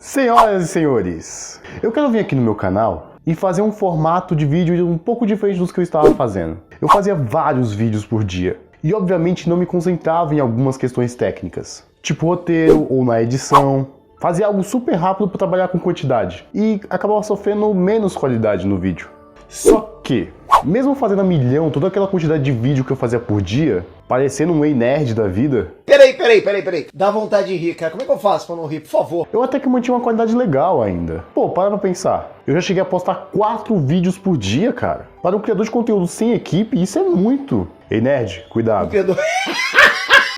Senhoras e senhores, eu quero vir aqui no meu canal e fazer um formato de vídeo um pouco diferente dos que eu estava fazendo. Eu fazia vários vídeos por dia e obviamente não me concentrava em algumas questões técnicas, tipo roteiro ou na edição. Fazia algo super rápido para trabalhar com quantidade e acabava sofrendo menos qualidade no vídeo. Só que, mesmo fazendo a milhão toda aquela quantidade de vídeo que eu fazia por dia, parecendo um nerd da vida... Peraí. Dá vontade de rir, cara. Como é que eu faço pra não rir, por favor? Eu até que mantinha uma qualidade legal ainda. Pô, para pra pensar. Eu já cheguei a postar 4 vídeos por dia, cara. Para um criador de conteúdo sem equipe, isso é muito. Ei, nerd, cuidado.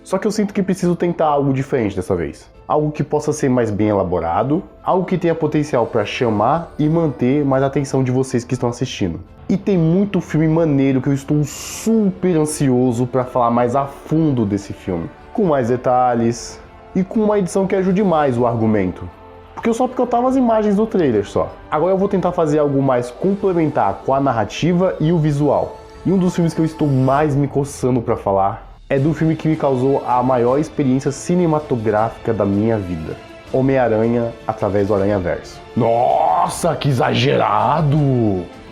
Só que eu sinto que preciso tentar algo diferente dessa vez. Algo que possa ser mais bem elaborado, algo que tenha potencial para chamar e manter mais a atenção de vocês que estão assistindo. E tem muito filme maneiro que eu estou super ansioso para falar mais a fundo desse filme. Com mais detalhes e com uma edição que ajude mais o argumento. Porque eu só picotava as imagens do trailer só. Agora eu vou tentar fazer algo mais complementar com a narrativa e o visual. E um dos filmes que eu estou mais me coçando para falar é do filme que me causou a maior experiência cinematográfica da minha vida. Homem-Aranha através do Aranhaverso. Nossa, que exagerado!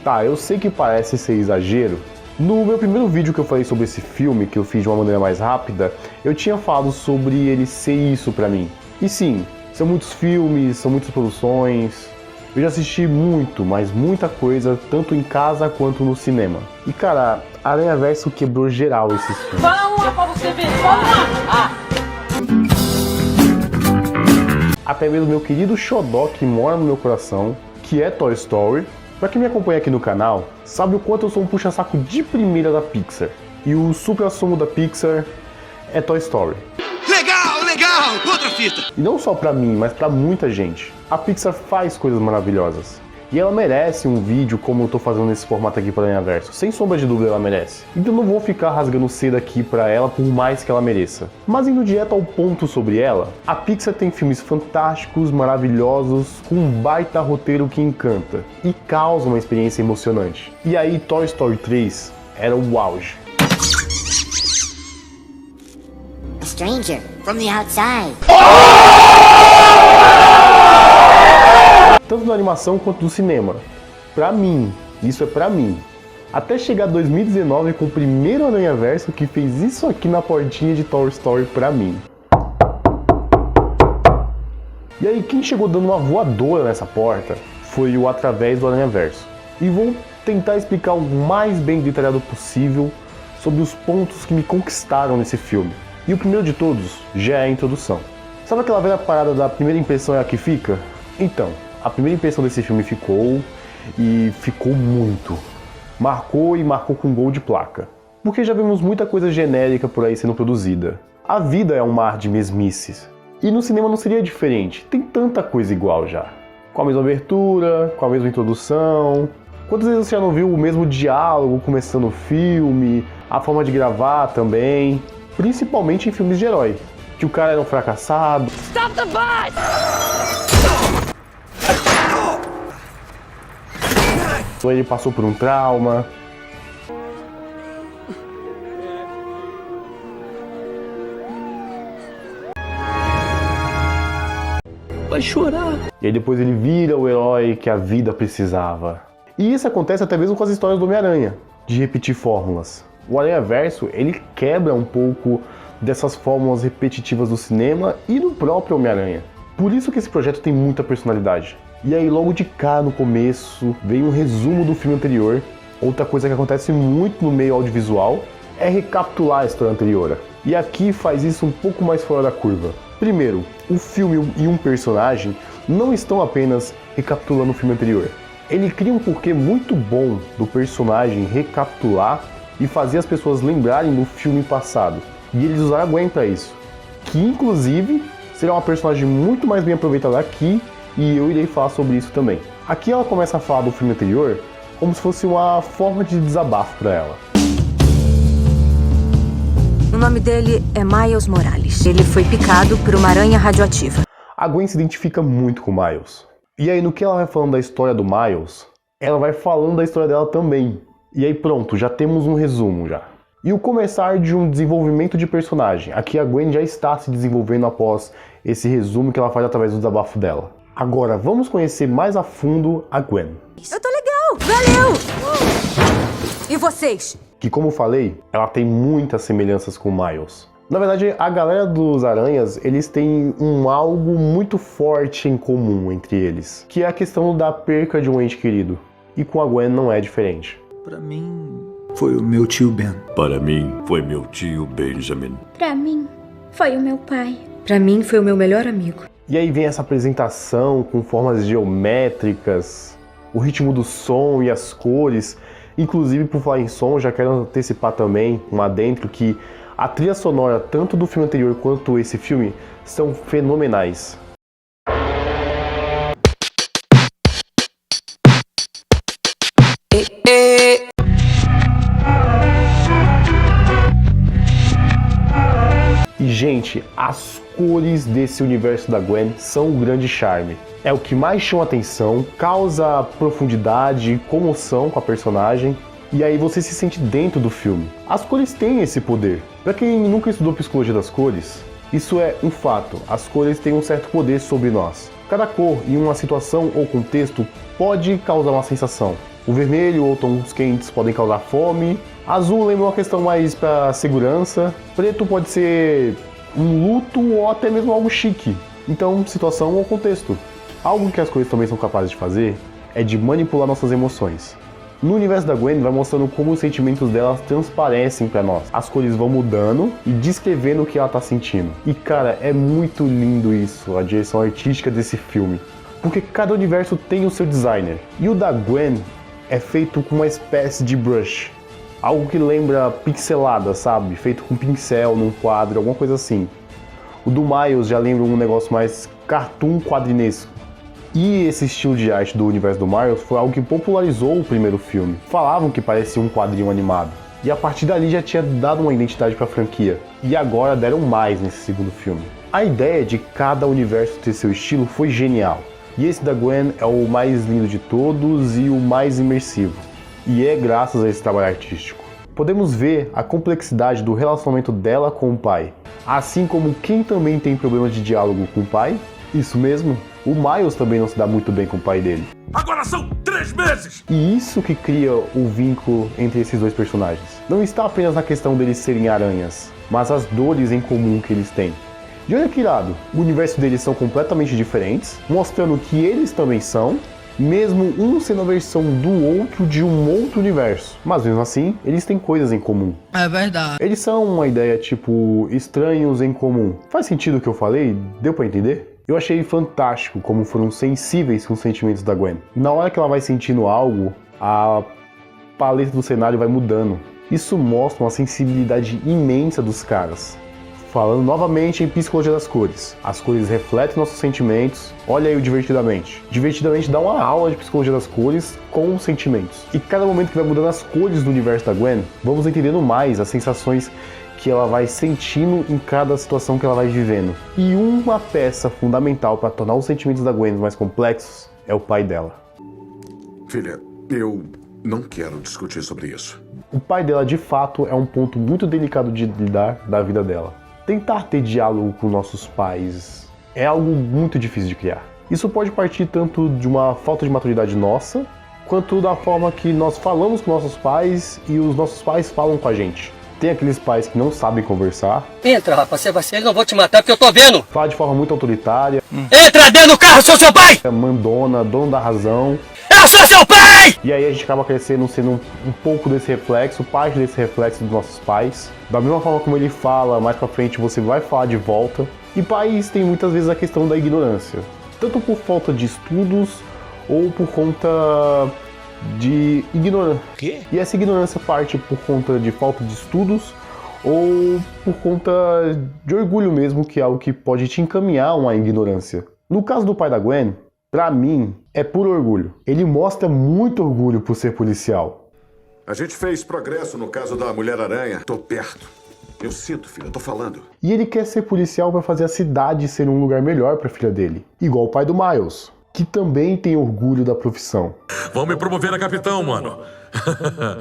Tá, eu sei que parece ser exagero. No meu primeiro vídeo que eu falei sobre esse filme, que eu fiz de uma maneira mais rápida, eu tinha falado sobre ele ser isso pra mim. E sim, são muitos filmes, são muitas produções. Eu já assisti muito, mas muita coisa, tanto em casa quanto no cinema. E cara, Aranhaverso quebrou geral esses filmes. Vamos lá pra você ver, vamos lá! Até mesmo meu querido xodó que mora no meu coração, que é Toy Story. Pra quem me acompanha aqui no canal, sabe o quanto eu sou um puxa-saco de primeira da Pixar. E o supra-sumo da Pixar é Toy Story. Legal! Outra fita! E não só pra mim, mas pra muita gente. A Pixar faz coisas maravilhosas. E ela merece um vídeo como eu tô fazendo nesse formato aqui para Aranhaverso. Sem sombra de dúvida ela merece. Então eu não vou ficar rasgando seda aqui pra ela por mais que ela mereça. Mas indo direto ao ponto sobre ela, a Pixar tem filmes fantásticos, maravilhosos, com um baita roteiro que encanta e causa uma experiência emocionante. E aí Toy Story 3 era o auge. A stranger from the outside. Tanto na animação quanto no cinema. Pra mim, isso é pra mim. Até chegar 2019 com o primeiro Aranhaverso que fez isso aqui na portinha de Toy Story pra mim. E aí quem chegou dando uma voadora nessa porta foi o Através do Aranhaverso. E vou tentar explicar o mais bem detalhado possível sobre os pontos que me conquistaram nesse filme. E o primeiro de todos já é a introdução. Sabe aquela velha parada da primeira impressão é a que fica? Então, a primeira impressão desse filme ficou, e ficou muito. Marcou e marcou com gol de placa. Porque já vimos muita coisa genérica por aí sendo produzida. A vida é um mar de mesmices. E no cinema não seria diferente, tem tanta coisa igual já. Com a mesma abertura, com a mesma introdução. Quantas vezes você já não viu o mesmo diálogo começando o filme, a forma de gravar também, principalmente em filmes de herói. Que o cara era um fracassado. Stop the bus! Ou ele passou por um trauma. Vai chorar. E aí depois ele vira o herói que a vida precisava. E isso acontece até mesmo com as histórias do Homem-Aranha, de repetir fórmulas. O Aranhaverso, ele quebra um pouco dessas fórmulas repetitivas do cinema e do próprio Homem-Aranha. Por isso que esse projeto tem muita personalidade. E aí logo de cá no começo vem um resumo do filme anterior. Outra coisa que acontece muito no meio audiovisual é recapitular a história anterior. E aqui faz isso um pouco mais fora da curva. Primeiro, o filme e um personagem não estão apenas recapitulando o filme anterior. Ele cria um porquê muito bom do personagem recapitular e fazer as pessoas lembrarem do filme passado. E eles usaram a Gwen pra isso. Que inclusive será uma personagem muito mais bem aproveitada aqui. E eu irei falar sobre isso também. Aqui ela começa a falar do filme anterior como se fosse uma forma de desabafo para ela. O nome dele é Miles Morales. Ele foi picado por uma aranha radioativa. A Gwen se identifica muito com o Miles. E aí no que ela vai falando da história do Miles, ela vai falando da história dela também. E aí pronto, já temos um resumo já. E o começar de um desenvolvimento de personagem. Aqui a Gwen já está se desenvolvendo após esse resumo que ela faz através do desabafo dela. Agora vamos conhecer mais a fundo a Gwen. Eu tô legal! Valeu! E vocês? Que, como falei, ela tem muitas semelhanças com o Miles. Na verdade, a galera dos Aranhas, eles têm algo muito forte em comum entre eles, que é a questão da perca de um ente querido. E com a Gwen não é diferente. Pra mim, foi o meu tio Ben. Para mim, foi meu tio Benjamin. Pra mim, foi o meu pai. Pra mim, foi o meu melhor amigo. E aí vem essa apresentação com formas geométricas, o ritmo do som e as cores. Inclusive, por falar em som, já quero antecipar também um adentro que a trilha sonora, tanto do filme anterior quanto esse filme, são fenomenais. E, gente, as cores desse universo da Gwen são o grande charme. É o que mais chama atenção, causa profundidade e comoção com a personagem, e aí você se sente dentro do filme. As cores têm esse poder. Para quem nunca estudou psicologia das cores, isso é um fato. As cores têm um certo poder sobre nós. Cada cor em uma situação ou contexto pode causar uma sensação. O vermelho ou tons quentes podem causar fome. Azul lembra uma questão mais para segurança. Preto pode ser um luto ou até mesmo algo chique. Então, situação ou contexto. Algo que as cores também são capazes de fazer é de manipular nossas emoções. No universo da Gwen vai mostrando como os sentimentos dela transparecem para nós. As cores vão mudando e descrevendo o que ela tá sentindo. E cara, é muito lindo isso, a direção artística desse filme. Porque cada universo tem o seu designer. E o da Gwen é feito com uma espécie de brush. Algo que lembra pixelada, sabe? Feito com pincel, num quadro, alguma coisa assim. O do Miles já lembra um negócio mais cartoon quadrinesco. E esse estilo de arte do universo do Miles foi algo que popularizou o primeiro filme. Falavam que parecia um quadrinho animado. E a partir dali já tinha dado uma identidade para a franquia. E agora deram mais nesse segundo filme. A ideia de cada universo ter seu estilo foi genial. E esse da Gwen é o mais lindo de todos e o mais imersivo. E é graças a esse trabalho artístico. Podemos ver a complexidade do relacionamento dela com o pai. Assim como quem também tem problemas de diálogo com o pai, isso mesmo, o Miles também não se dá muito bem com o pai dele. Agora são 3 meses! E isso que cria o vínculo entre esses dois personagens. Não está apenas na questão deles serem aranhas, mas as dores em comum que eles têm. E olha que irado, o universo deles são completamente diferentes, mostrando que eles também são, mesmo um sendo a versão do outro de um outro universo. Mas mesmo assim, eles têm coisas em comum. É verdade. Eles são uma ideia tipo estranhos em comum. Faz sentido o que eu falei? Deu pra entender? Eu achei fantástico como foram sensíveis com os sentimentos da Gwen. Na hora que ela vai sentindo algo, a paleta do cenário vai mudando. Isso mostra uma sensibilidade imensa dos caras. Falando novamente em psicologia das cores. As cores refletem nossos sentimentos. Olha aí o Divertidamente. Divertidamente dá uma aula de psicologia das cores com os sentimentos. E cada momento que vai mudando as cores do universo da Gwen, vamos entendendo mais as sensações que ela vai sentindo em cada situação que ela vai vivendo. E uma peça fundamental para tornar os sentimentos da Gwen mais complexos é o pai dela. Filha, eu não quero discutir sobre isso. O pai dela, de fato, é um ponto muito delicado de lidar da vida dela. Tentar ter diálogo com nossos pais é algo muito difícil de criar. Isso pode partir tanto de uma falta de maturidade nossa, quanto da forma que nós falamos com nossos pais e os nossos pais falam com a gente. Tem aqueles pais que não sabem conversar. Entra, rapaz, Sebastião, eu não vou te matar porque eu tô vendo. Fala de forma muito autoritária. Entra dentro do carro, sou seu pai! Mandona, dono da razão. Eu sou seu pai! E aí a gente acaba crescendo sendo um pouco desse reflexo, parte desse reflexo dos nossos pais. Da mesma forma como ele fala, mais pra frente você vai falar de volta. E pais tem muitas vezes a questão da ignorância. Tanto por falta de estudos ou por conta de ignorância. Quê? E essa ignorância parte por conta de falta de estudos ou por conta de orgulho mesmo, que é algo que pode te encaminhar a uma ignorância. No caso do pai da Gwen, pra mim, é puro orgulho. Ele mostra muito orgulho por ser policial. A gente fez progresso no caso da Mulher-Aranha. Tô perto. Eu sinto, filha, tô falando. E ele quer ser policial pra fazer a cidade ser um lugar melhor pra filha dele. Igual o pai do Miles, que também tem orgulho da profissão. Vão me promover a capitão, mano.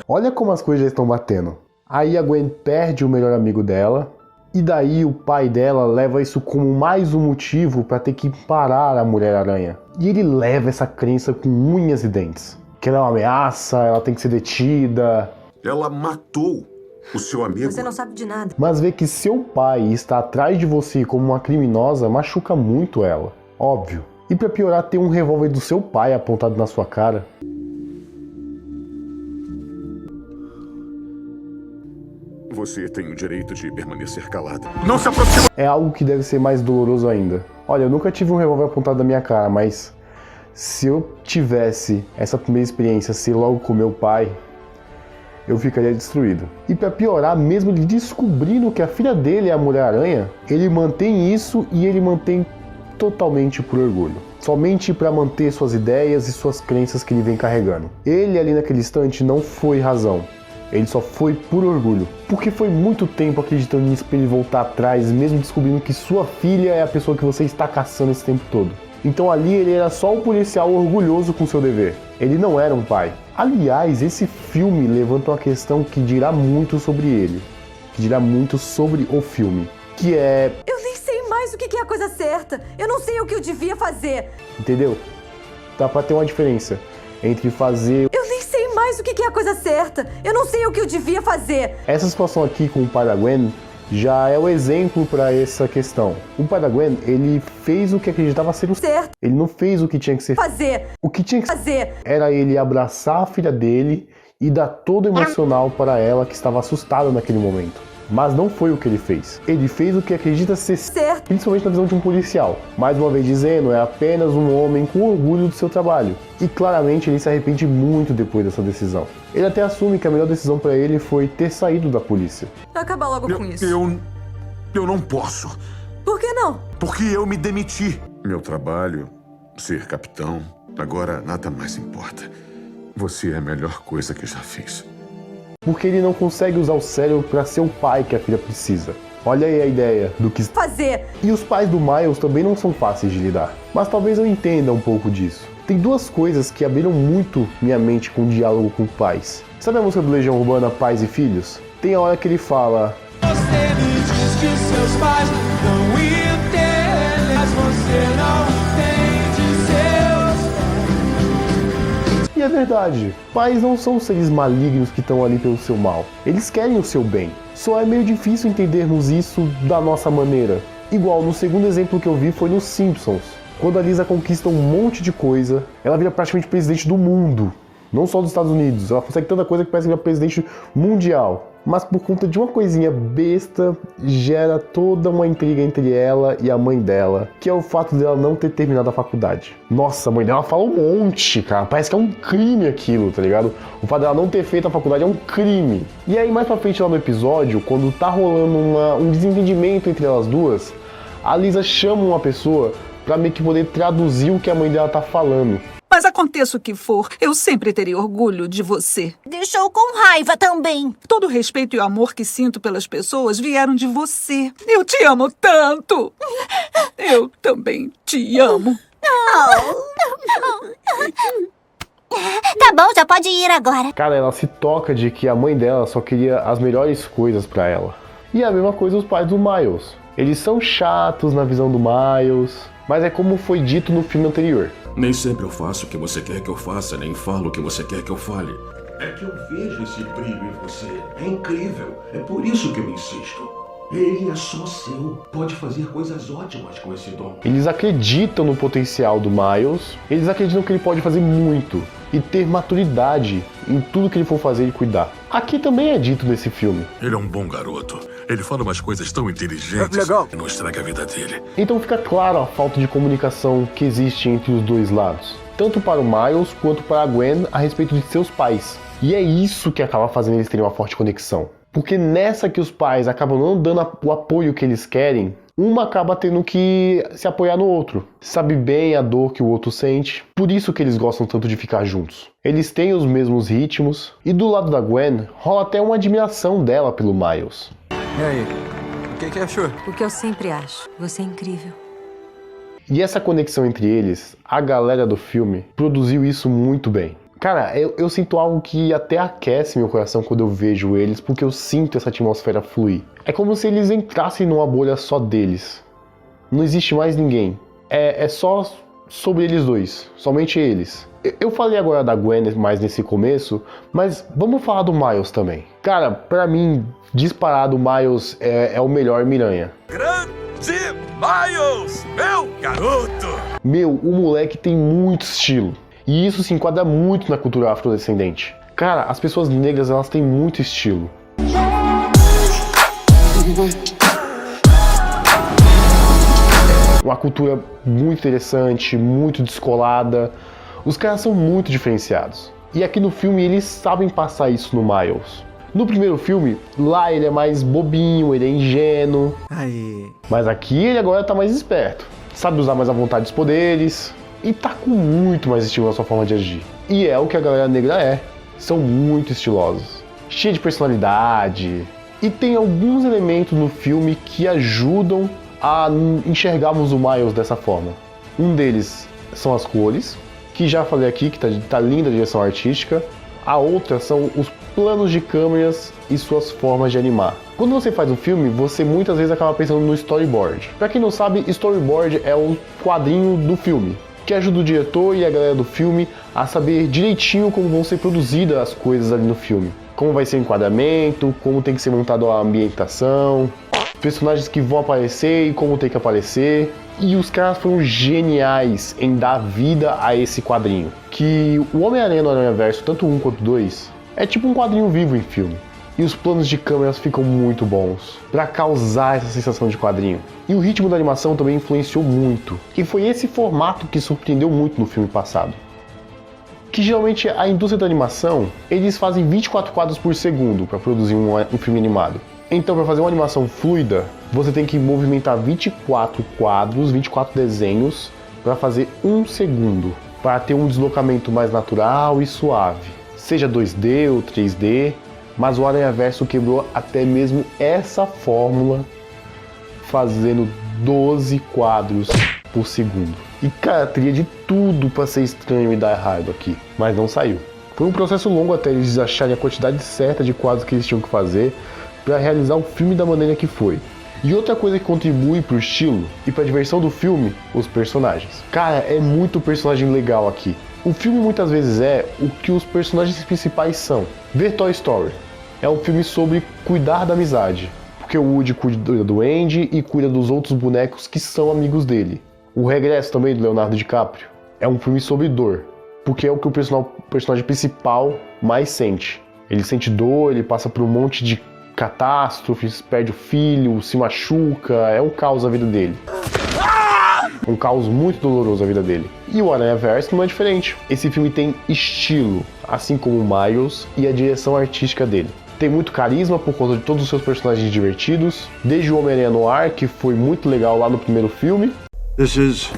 Olha como as coisas já estão batendo. Aí a Gwen perde o melhor amigo dela E daí o pai dela leva isso como mais um motivo para ter que parar a Mulher-Aranha. E ele leva essa crença com unhas e dentes. Que ela é uma ameaça, ela tem que ser detida. Ela matou o seu amigo. Você não sabe de nada. Mas ver que seu pai está atrás de você como uma criminosa machuca muito ela. Óbvio. E pra piorar, ter um revólver do seu pai apontado na sua cara. Você tem o direito de permanecer calada. Não se aproxima! É algo que deve ser mais doloroso ainda. Olha, eu nunca tive um revólver apontado na minha cara, mas se eu tivesse essa primeira experiência ser logo com meu pai, eu ficaria destruído. E pra piorar, mesmo ele descobrindo que a filha dele é a Mulher-Aranha, ele mantém isso e ele mantém totalmente por orgulho. Somente para manter suas ideias e suas crenças que ele vem carregando. Ele ali naquele instante não foi razão. Ele só foi por orgulho. Porque foi muito tempo acreditando nisso para ele voltar atrás, mesmo descobrindo que sua filha é a pessoa que você está caçando esse tempo todo. Então ali ele era só um policial orgulhoso com seu dever. Ele não era um pai. Aliás, esse filme levanta uma questão que dirá muito sobre ele. Que dirá muito sobre o filme. Que é... Eu nem sei mais o que é a coisa certa. Eu não sei o que eu devia fazer. Entendeu? Dá pra ter uma diferença entre fazer... Eu nem sei mais o que é a coisa certa. Eu não sei o que eu devia fazer. Essa situação aqui com o pai da Gwen já é o exemplo para essa questão. O pai da Gwen, ele fez o que acreditava ser o certo. Ele não fez o que tinha que ser fazer. O que tinha que fazer era ele abraçar a filha dele e dar todo o emocional para ela que estava assustada naquele momento. Mas não foi o que ele fez. Ele fez o que acredita ser certo, principalmente na visão de um policial. Mais uma vez dizendo, é apenas um homem com orgulho do seu trabalho. E claramente ele se arrepende muito depois dessa decisão. Ele até assume que a melhor decisão para ele foi ter saído da polícia. Acabar logo com isso. Eu não posso. Por que não? Porque eu me demiti. Meu trabalho, ser capitão, agora nada mais importa. Você é a melhor coisa que já fiz. Porque ele não consegue usar o cérebro para ser o pai que a filha precisa. Olha aí a ideia do que fazer. E os pais do Miles também não são fáceis de lidar. Mas talvez eu entenda um pouco disso. Tem duas coisas que abriram muito minha mente com o diálogo com pais. Sabe a música do Legião Urbana, Pais e Filhos? Tem a hora que ele fala... Você me diz que seus pais não entendem, mas você não entende seus... E é verdade, pais não são seres malignos que estão ali pelo seu mal. Eles querem o seu bem. Só é meio difícil entendermos isso da nossa maneira. Igual no segundo exemplo que eu vi foi nos Simpsons. Quando a Lisa conquista um monte de coisa, ela vira praticamente presidente do mundo. Não só dos Estados Unidos, ela consegue tanta coisa que parece virar presidente mundial. Mas por conta de uma coisinha besta, gera toda uma intriga entre ela e a mãe dela, que é o fato dela não ter terminado a faculdade. Nossa, a mãe dela fala um monte, cara. Parece que é um crime aquilo, tá ligado? O fato dela não ter feito a faculdade é um crime. E aí, mais pra frente lá no episódio, quando tá rolando um desentendimento entre elas duas, a Lisa chama uma pessoa pra meio que poder traduzir o que a mãe dela tá falando. Mas aconteça o que for, eu sempre terei orgulho de você. Deixou com raiva também. Todo o respeito e o amor que sinto pelas pessoas vieram de você. Eu te amo tanto. Eu também te amo. Tá bom, já pode ir agora. Cara, ela se toca de que a mãe dela só queria as melhores coisas pra ela. E a mesma coisa os pais do Miles. Eles são chatos na visão do Miles, mas é como foi dito no filme anterior. Nem sempre eu faço o que você quer que eu faça, nem falo o que você quer que eu fale. É que eu vejo esse brilho em você. É incrível. É por isso que eu insisto. Ele é só seu. Pode fazer coisas ótimas com esse dom. Eles acreditam no potencial do Miles. Eles acreditam que ele pode fazer muito. E ter maturidade em tudo que ele for fazer e cuidar. Aqui também é dito nesse filme. Ele é um bom garoto. Ele fala umas coisas tão inteligentes que não estraga a vida dele. Então fica claro a falta de comunicação que existe entre os dois lados. Tanto para o Miles quanto para a Gwen a respeito de seus pais. E é isso que acaba fazendo eles terem uma forte conexão. Porque nessa que os pais acabam não dando o apoio que eles querem, uma acaba tendo que se apoiar no outro. Sabe bem a dor que o outro sente. Por isso que eles gostam tanto de ficar juntos. Eles têm os mesmos ritmos. E do lado da Gwen, rola até uma admiração dela pelo Miles. E aí, o que achou? O que eu sempre acho. Você é incrível. E essa conexão entre eles, a galera do filme produziu isso muito bem. Cara, eu sinto algo que até aquece meu coração quando eu vejo eles, porque eu sinto essa atmosfera fluir. É como se eles entrassem numa bolha só deles. Não existe mais ninguém. É só sobre eles dois, somente eles. Eu falei agora da Gwen mais nesse começo, mas vamos falar do Miles também. Cara, pra mim, disparado, o Miles é o melhor Miranha. Grande Miles, meu garoto! Meu, o moleque tem muito estilo. E isso se enquadra muito na cultura afrodescendente. Cara, as pessoas negras, elas têm muito estilo. Uma cultura muito interessante, muito descolada. Os caras são muito diferenciados. E aqui no filme eles sabem passar isso no Miles. No primeiro filme, lá ele é mais bobinho, ele é ingênuo. Aí. Mas aqui ele agora tá mais esperto. Sabe usar mais à vontade os poderes. E tá com muito mais estilo na sua forma de agir. E é o que a galera negra é. São muito estilosos. Cheia de personalidade. E tem alguns elementos no filme que ajudam a enxergarmos o Miles dessa forma. Um deles são as cores, que já falei aqui que tá linda a direção artística. A outra são os planos de câmeras e suas formas de animar. Quando você faz um filme, você muitas vezes acaba pensando no storyboard. Pra quem não sabe, storyboard é o quadrinho do filme, que ajuda o diretor e a galera do filme a saber direitinho como vão ser produzidas as coisas ali no filme. Como vai ser o enquadramento, como tem que ser montada a ambientação, personagens que vão aparecer e como tem que aparecer. E os caras foram geniais em dar vida a esse quadrinho. Que o Homem-Aranha no Aranhaverso, tanto 1 quanto 2, é tipo um quadrinho vivo em filme. E os planos de câmeras ficam muito bons para causar essa sensação de quadrinho. E o ritmo da animação também influenciou muito. E foi esse formato que surpreendeu muito no filme passado. Que geralmente a indústria da animação, eles fazem 24 quadros por segundo para produzir um filme animado. Então, para fazer uma animação fluida, você tem que movimentar 24 quadros, 24 desenhos, para fazer 1 segundo, para ter um deslocamento mais natural e suave. Seja 2D ou 3D, mas o Aranhaverso quebrou até mesmo essa fórmula, fazendo 12 quadros por segundo. E cara, teria de tudo para ser estranho e dar errado aqui, mas não saiu. Foi um processo longo até eles acharem a quantidade certa de quadros que eles tinham que fazer para realizar o filme da maneira que foi. E outra coisa que contribui pro estilo e pra diversão do filme, os personagens. Cara, é muito personagem legal aqui. O filme muitas vezes é o que os personagens principais são. Ver Toy Story é um filme sobre cuidar da amizade, porque o Woody cuida do Andy e cuida dos outros bonecos que são amigos dele. O Regresso também do Leonardo DiCaprio é um filme sobre dor, porque é o que o personagem principal mais sente. Ele sente dor, ele passa por um monte de catástrofes, perde o filho, se machuca, é um caos a vida dele. Um caos muito doloroso a vida dele. E o Aranhaverso não é diferente. Esse filme tem estilo, assim como o Miles e a direção artística dele. Tem muito carisma por conta de todos os seus personagens divertidos, desde o Homem-Aranha Noir, que foi muito legal lá no primeiro filme. This is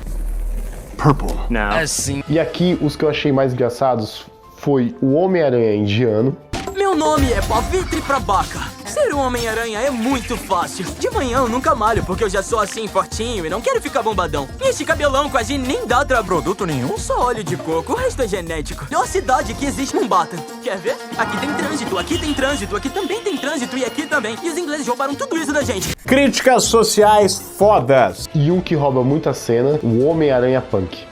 purple. Não. Assim. E aqui, os que eu achei mais engraçados foi o Homem-Aranha indiano. Meu nome é Pavitri Prabhakar. Ser um Homem-Aranha é muito fácil. De manhã eu nunca malho, porque eu já sou assim fortinho e não quero ficar bombadão. E esse cabelão quase nem dá pra produto nenhum. Só óleo de coco, o resto é genético. Pior cidade que existe Manhattan. Quer ver? Aqui tem trânsito, aqui tem trânsito, aqui também tem trânsito e aqui também. E os ingleses roubaram tudo isso da gente. Críticas sociais fodas. E um que rouba muita cena, o Homem-Aranha Punk.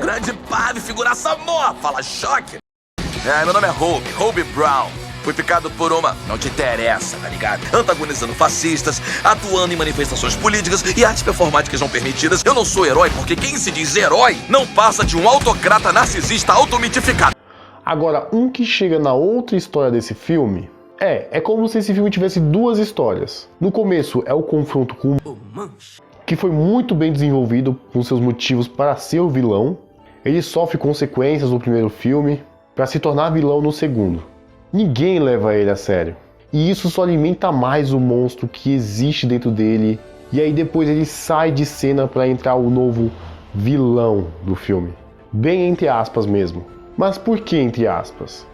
Grande padre, figuraça amor, fala choque. Meu nome é Hope Brown. Fui picado por uma... Não te interessa, tá ligado? Antagonizando fascistas, atuando em manifestações políticas e artes performáticas não permitidas. Eu não sou herói porque quem se diz herói não passa de um autocrata narcisista automitificado. Agora, um que chega na outra história desse filme... É como se esse filme tivesse duas histórias. No começo é o confronto com o Mancha, que foi muito bem desenvolvido com seus motivos para ser o vilão. Ele sofre consequências no primeiro filme para se tornar vilão no segundo. Ninguém leva ele a sério. E isso só alimenta mais o monstro que existe dentro dele. E aí depois ele sai de cena para entrar o novo vilão do filme. Bem entre aspas mesmo. Mas por que entre aspas?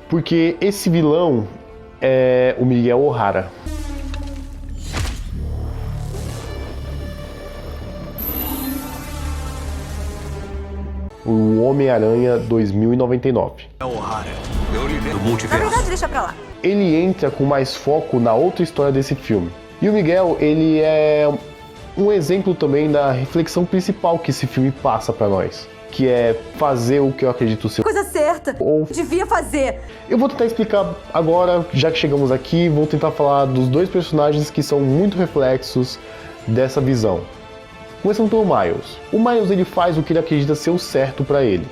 Porque esse vilão é o Miguel O'Hara. o Homem-Aranha 2099. É o O'Hara. Eu lhe do Na multiverso. verdade, deixa pra lá. Ele entra com mais foco na outra história desse filme. E o Miguel, ele é um exemplo também da reflexão principal que esse filme passa pra nós, que é fazer o que eu acredito ser. Coisa certa. Ou devia fazer. Eu vou tentar explicar agora, já que chegamos aqui, vou tentar falar dos dois personagens que são muito reflexos dessa visão. Começando pelo Miles. O Miles, ele faz o que ele acredita ser o certo pra ele.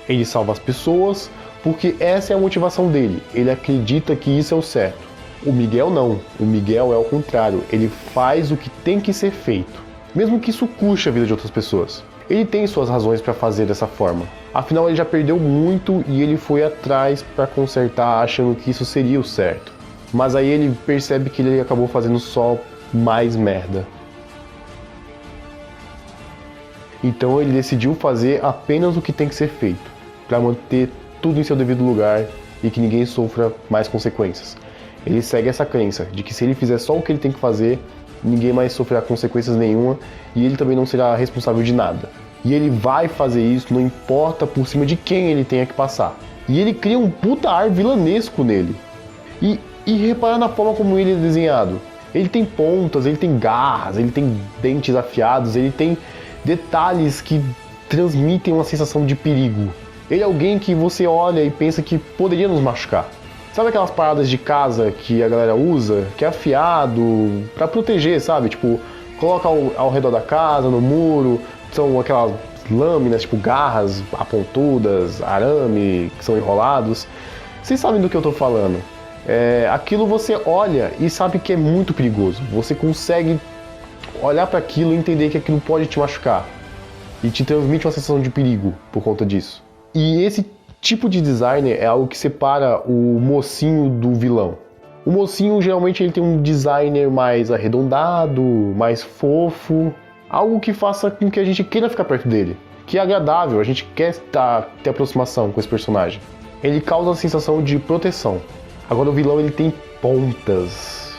Ele salva as pessoas porque essa é a motivação dele. Ele acredita que isso é o certo. O Miguel não. O Miguel é o contrário. Ele faz o que tem que ser feito, mesmo que isso custe a vida de outras pessoas. Ele tem suas razões para fazer dessa forma. Afinal, ele já perdeu muito e ele foi atrás para consertar, achando que isso seria o certo. Mas aí ele percebe que ele acabou fazendo só mais merda. Então ele decidiu fazer apenas o que tem que ser feito, para manter tudo em seu devido lugar e que ninguém sofra mais consequências. Ele segue essa crença de que se ele fizer só o que ele tem que fazer, ninguém mais sofrerá consequências nenhuma e ele também não será responsável de nada. E ele vai fazer isso, não importa por cima de quem ele tenha que passar. E ele cria um puta ar vilanesco nele. E repara na forma como ele é desenhado. Ele tem pontas, ele tem garras, ele tem dentes afiados, ele tem detalhes que transmitem uma sensação de perigo. Ele é alguém que você olha e pensa que poderia nos machucar. Sabe aquelas paradas de casa que a galera usa, que é afiado pra proteger, sabe? Tipo, coloca ao redor da casa, no muro, são aquelas lâminas, tipo garras apontudas, arame, que são enrolados. Vocês sabem do que eu tô falando. Aquilo você olha e sabe que é muito perigoso. Você consegue olhar para aquilo e entender que aquilo pode te machucar. E te transmite uma sensação de perigo por conta disso. E esse tipo de designer é algo que separa o mocinho do vilão. O mocinho geralmente ele tem um designer mais arredondado, mais fofo, algo que faça com que a gente queira ficar perto dele, que é agradável, a gente quer ter aproximação com esse personagem. Ele causa a sensação de proteção. Agora o vilão ele tem pontas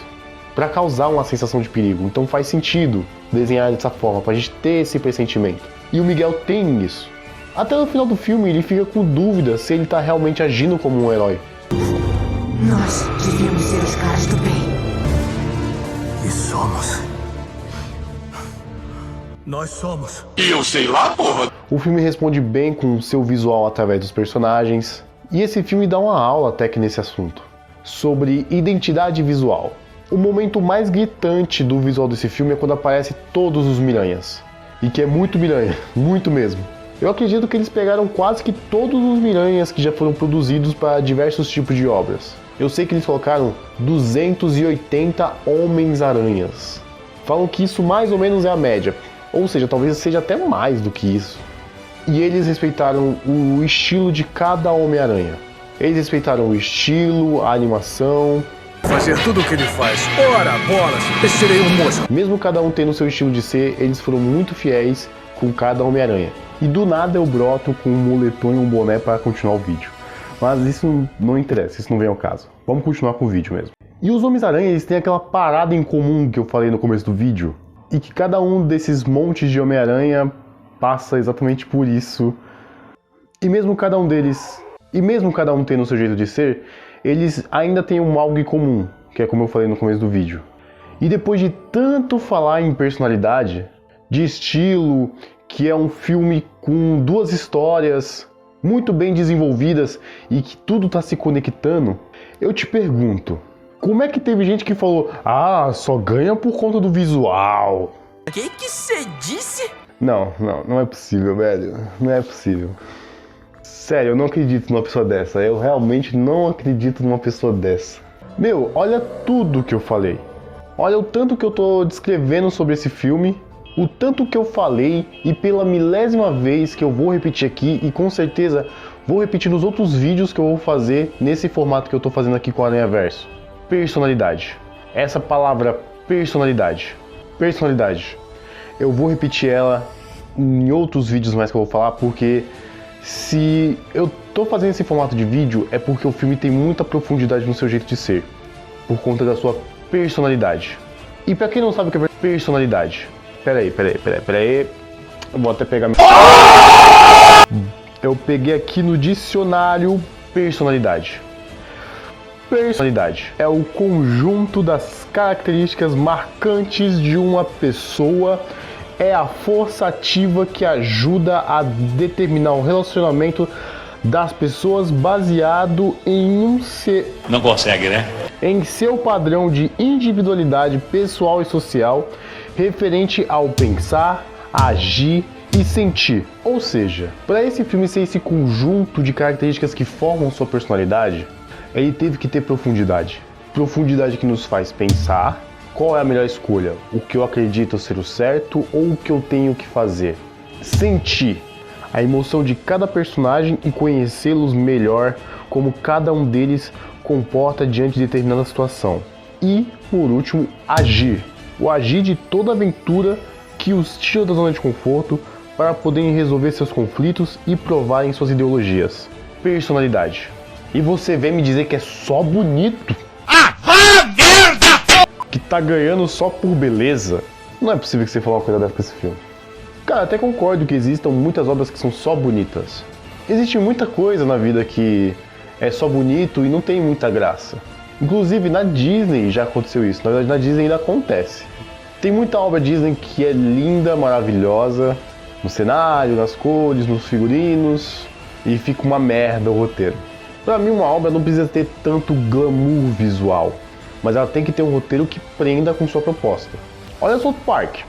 para causar uma sensação de perigo, então faz sentido desenhar dessa forma, pra gente ter esse pressentimento. E o Miguel tem isso. Até no final do filme ele fica com dúvida se ele tá realmente agindo como um herói. Nós devíamos ser os caras do bem. E somos. Nós somos. E eu sei lá, porra! O filme responde bem com o seu visual através dos personagens. E esse filme dá uma aula até que nesse assunto, sobre identidade visual. O momento mais gritante do visual desse filme é quando aparece todos os Miranhas. E que é muito Miranha, muito mesmo. Eu acredito que eles pegaram quase que todos os Miranhas que já foram produzidos para diversos tipos de obras. Eu sei que eles colocaram 280 Homens-Aranhas. Falam que isso mais ou menos é a média, ou seja, talvez seja até mais do que isso. E eles respeitaram o estilo de cada Homem-Aranha. Eles respeitaram o estilo, a animação. Fazer tudo o que ele faz. Ora, bolas, serei um monstro. Mesmo cada um tendo seu estilo de ser, eles foram muito fiéis com cada Homem-Aranha. E do nada eu broto com um moletom e um boné para continuar o vídeo. Mas isso não interessa, isso não vem ao caso. Vamos continuar com o vídeo mesmo. E os Homens-Aranha, eles têm aquela parada em comum que eu falei no começo do vídeo. E que cada um desses montes de Homem-Aranha passa exatamente por isso. E mesmo cada um tendo o seu jeito de ser, eles ainda têm algo em comum, que é como eu falei no começo do vídeo. E depois de tanto falar em personalidade, de estilo, que é um filme com duas histórias muito bem desenvolvidas e que tudo tá se conectando, eu te pergunto, como é que teve gente que falou, só ganha por conta do visual? O que você disse? Não é possível, velho, não é possível. Sério, eu não acredito numa pessoa dessa, eu realmente não acredito numa pessoa dessa. Meu, olha tudo que eu falei. Olha o tanto que eu tô descrevendo sobre esse filme, o tanto que eu falei e pela milésima vez que eu vou repetir aqui e com certeza vou repetir nos outros vídeos que eu vou fazer nesse formato que eu tô fazendo aqui com o Aranhaverso. Personalidade. Essa palavra personalidade. Personalidade. Eu vou repetir ela em outros vídeos mais que eu vou falar porque se eu tô fazendo esse formato de vídeo é porque o filme tem muita profundidade no seu jeito de ser, por conta da sua personalidade. E pra quem não sabe o que é personalidade, peraí, eu vou até pegar Eu peguei aqui no dicionário personalidade. Personalidade é o conjunto das características marcantes de uma pessoa, é a força ativa que ajuda a determinar o relacionamento das pessoas baseado em Não consegue, né? Em seu padrão de individualidade pessoal e social, referente ao pensar, agir e sentir. Ou seja, para esse filme ser esse conjunto de características que formam sua personalidade, ele teve que ter profundidade. Profundidade que nos faz pensar qual é a melhor escolha, o que eu acredito ser o certo ou o que eu tenho que fazer. Sentir a emoção de cada personagem e conhecê-los melhor, como cada um deles comporta diante de determinada situação. E, por último, agir. O agir de toda aventura que os tira da zona de conforto para poderem resolver seus conflitos e provarem suas ideologias. Personalidade. E você vem me dizer que é só bonito? Merda! Que tá ganhando só por beleza? Não é possível que você fale uma coisa dessa pra esse filme. Cara, até concordo que existam muitas obras que são só bonitas. Existe muita coisa na vida que é só bonito e não tem muita graça. Inclusive na Disney já aconteceu isso, na verdade na Disney ainda acontece. Tem muita obra Disney que é linda, maravilhosa, no cenário, nas cores, nos figurinos, e fica uma merda o roteiro. Pra mim uma obra não precisa ter tanto glamour visual, mas ela tem que ter um roteiro que prenda com sua proposta. Olha South Park.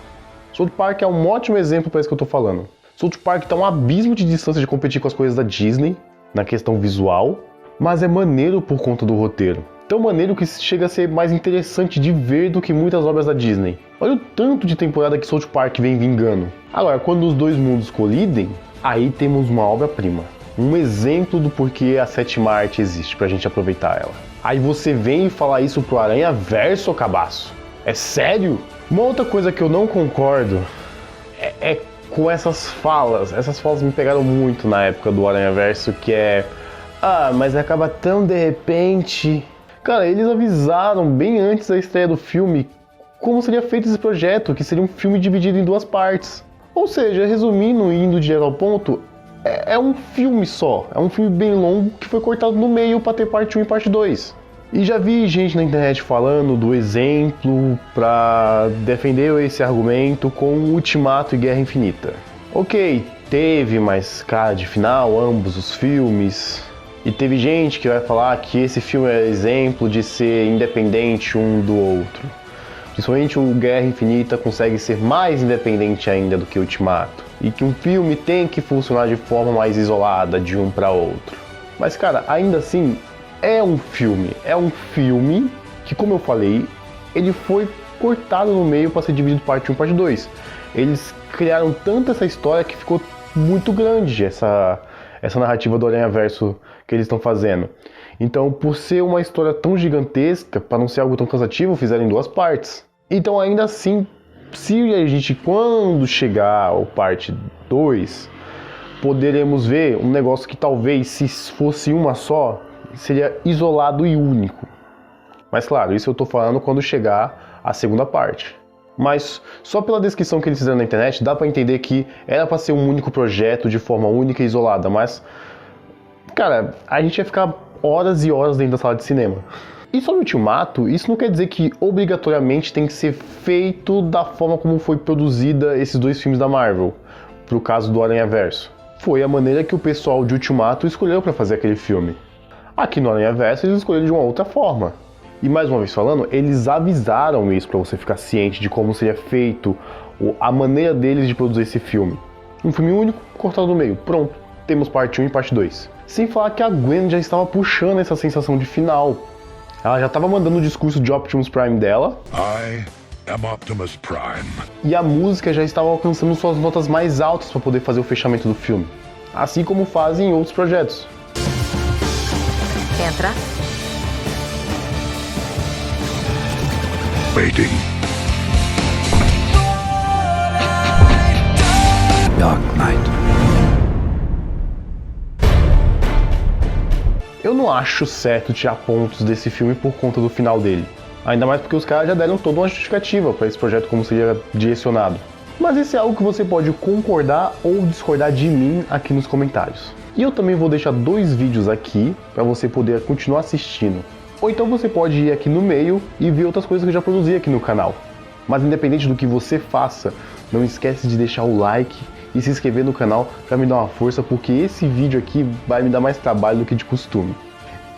South Park é um ótimo exemplo para isso que eu tô falando. South Park tá um abismo de distância de competir com as coisas da Disney, na questão visual, mas é maneiro por conta do roteiro. Tão maneiro que chega a ser mais interessante de ver do que muitas obras da Disney. Olha o tanto de temporada que South Park vem vingando. Agora, quando os dois mundos colidem, aí temos uma obra-prima. Um exemplo do porquê a sétima arte existe, pra gente aproveitar ela. Aí você vem e fala isso pro Aranhaverso, cabaço? É sério? Uma outra coisa que eu não concordo é com essas falas. Essas falas me pegaram muito na época do Aranhaverso, que é... Ah, mas acaba tão de repente... Cara, eles avisaram bem antes da estreia do filme como seria feito esse projeto, que seria um filme dividido em duas partes. Ou seja, resumindo e indo direto ao ponto, é um filme só. É um filme bem longo que foi cortado no meio para ter parte 1 e parte 2. E já vi gente na internet falando do exemplo para defender esse argumento com Ultimato e Guerra Infinita. Ok, teve, mas cara, de final, ambos os filmes... E teve gente que vai falar que esse filme é exemplo de ser independente um do outro. Principalmente o Guerra Infinita consegue ser mais independente ainda do que o Ultimato. E que um filme tem que funcionar de forma mais isolada de um para outro. Mas cara, ainda assim, é um filme. É um filme que, como eu falei, ele foi cortado no meio para ser dividido parte 1 e parte 2. Eles criaram tanto essa história que ficou muito grande essa narrativa do Aranhaverso que eles estão fazendo. Então, por ser uma história tão gigantesca, para não ser algo tão cansativo, fizeram em duas partes. Então, ainda assim, se a gente, quando chegar ao parte 2, poderemos ver um negócio que talvez, se fosse uma só, seria isolado e único. Mas claro, isso eu estou falando quando chegar a segunda parte. Mas só pela descrição que eles fizeram na internet, dá pra entender que era pra ser um único projeto de forma única e isolada, mas, cara, a gente ia ficar horas e horas dentro da sala de cinema. E sobre o Ultimato, isso não quer dizer que obrigatoriamente tem que ser feito da forma como foi produzida esses dois filmes da Marvel, pro caso do Aranhaverso. Foi a maneira que o pessoal de Ultimato escolheu pra fazer aquele filme. Aqui no Aranhaverso eles escolheram de uma outra forma. E mais uma vez falando, eles avisaram isso pra você ficar ciente de como seria feito, a maneira deles de produzir esse filme. Um filme único, cortado no meio, pronto, temos parte 1 e parte 2. Sem falar que a Gwen já estava puxando essa sensação de final. Ela já estava mandando o discurso de Optimus Prime dela. I am Optimus Prime. E a música já estava alcançando suas notas mais altas para poder fazer o fechamento do filme. Assim como fazem em outros projetos. Entra. Waiting. Dark Knight. Eu não acho certo tirar pontos desse filme por conta do final dele. Ainda mais porque os caras já deram toda uma justificativa para esse projeto como seria direcionado. Mas isso é algo que você pode concordar ou discordar de mim aqui nos comentários. E eu também vou deixar 2 vídeos aqui para você poder continuar assistindo. Ou então você pode ir aqui no meio e ver outras coisas que eu já produzi aqui no canal. Mas independente do que você faça, não esquece de deixar o like e se inscrever no canal para me dar uma força, porque esse vídeo aqui vai me dar mais trabalho do que de costume.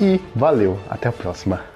E valeu, até a próxima!